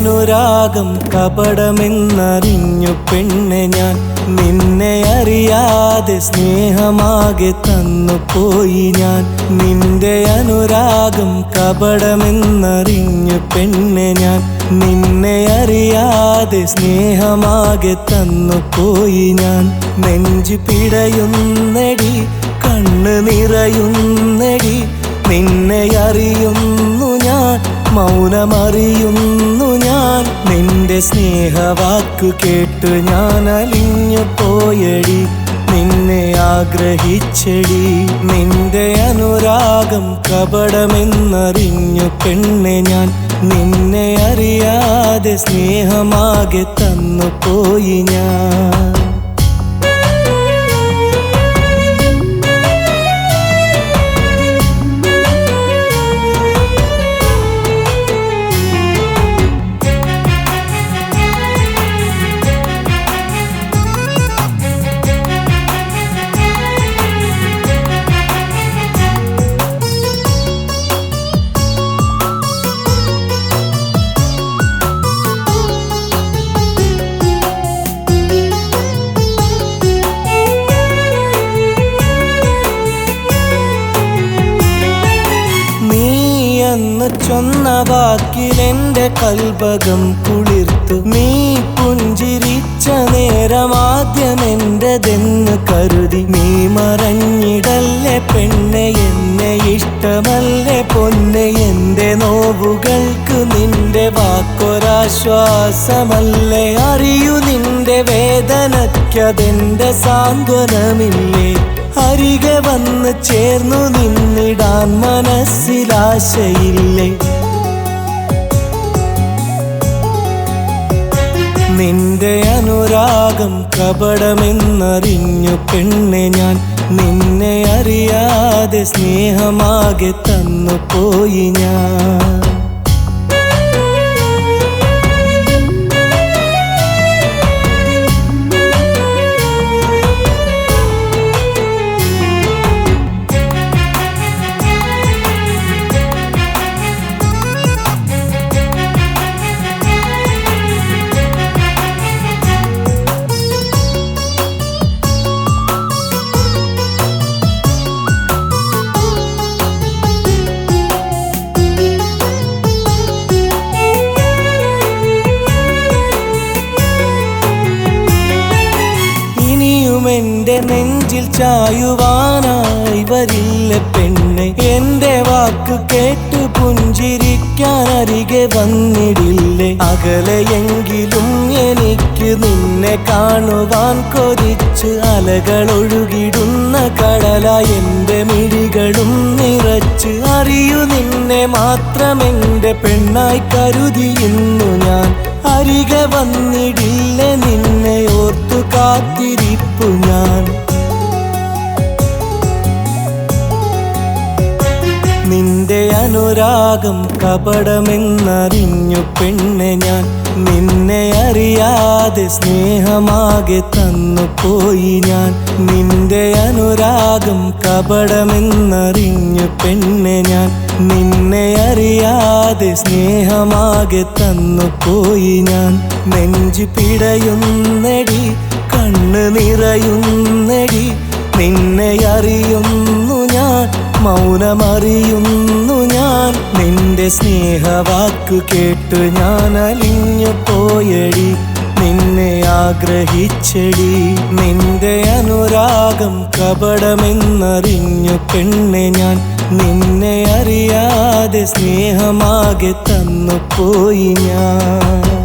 അനുരാഗം കപടമെന്നറിഞ്ഞു പെണ്ണെ ഞാൻ നിന്നെ അറിയാതെ സ്നേഹമാകെ തന്നു പോയി ഞാൻ നിന്റെ അനുരാഗം കപടമെന്നറിഞ്ഞു പെണ്ണെ ഞാൻ നിന്നെ അറിയാതെ സ്നേഹമാകെ തന്നു പോയി ഞാൻ നെഞ്ചു പിടയുന്നെടി കണ്ണ് നിറയുന്നെടി നിന്നെ അറിയുന്നു ഞാൻ മൗനമറിയുന്നു ഞാൻ നിന്റെ സ്നേഹവാക്കു കേട്ടു ഞാൻ അലിഞ്ഞു പോയടി നിന്നെ ആഗ്രഹിച്ചടി നിന്റെ അനുരാഗം കപടമെന്നറിഞ്ഞു പെണ്ണെ ഞാൻ നിന്നെ അറിയാതെ സ്നേഹമാകെ തന്നു പോയി ഞാൻ ചൊന്ന വാക്കിലെന്റെ കൽബകം കുളിർത്തു നീ പുഞ്ചിരിച്ച നേരമാദ്യമെൻ്റെതെന്ന് കരുതി നീ മറഞ്ഞിടല്ലേ പെണ്ണെ എന്നെ ഇഷ്ടമല്ലേ പൊന്നെ എൻ്റെ നോവുകൾക്ക് നിന്റെ വാക്കൊരാശ്വാസമല്ലേ അറിയൂ നിന്റെ വേദനയ്ക്കതെൻ്റെ സാന്ത്വനമില്ലേ അരികെ വന്ന് ചേർന്നു നിന്നിടാൻ മനസ്സിലാശയില്ലേ നിന്റെ അനുരാഗം കപടമെന്നറിഞ്ഞു പെണ്ണെ ഞാൻ നിന്നെ അറിയാതെ സ്നേഹമാകെ തന്നു പോയി ഞാൻ എന്റെ നെഞ്ചിൽ ചായുവാനായി വരില്ല പെണ്ണെ എന്റെ വാക്ക് കേട്ടു പുഞ്ചിരിക്കാൻ അരികെ വന്നിടില്ലേ അകലെയെങ്കിലും എനിക്ക് നിന്നെ കാണുവാൻ കൊതിച്ച് അലകൾ ഒഴുകിടുന്ന കടലായി എന്റെ മിഴികളും നിറച്ച് അറിയൂ നിന്നെ മാത്രമെന്റെ പെണ്ണായി കരുതിയുന്നു ഞാൻ അരികെ വന്നിടില്ല നിന്നെ ഓർത്തു കാത്തിരിപ്പു ഞാൻ നിന്റെ അനുരാഗം കപടമെന്നറിഞ്ഞു പെണ്ണെ ഞാൻ നിന്നെ അറിയാതെ സ്നേഹമാകെ തന്നു പോയി ഞാൻ നിന്റെ അനുരാഗം കപടമെന്നറിഞ്ഞു പെണ്ണെ ഞാൻ നിന്നെ അറിയാതെ സ്നേഹമാകെ തന്നു പോയി ഞാൻ നെഞ്ചു പിടയുന്നെടി കണ്ണ് നിറയുന്നെടി നിന്നെ അറിയുന്നു ഞാൻ മൗനമറിയുന്നു ഞാൻ നിന്റെ സ്നേഹവാക്കു കേട്ടു ഞാൻ അലിഞ്ഞു പോയടി നിന്നെ ആഗ്രഹിച്ചടി നിന്റെ അനുരാഗം കപടമെന്നറിഞ്ഞു പെണ്ണെ ഞാൻ നിന്നെ അറിയാതെ സ്നേഹമാകെ തന്നു പോയി ഞാൻ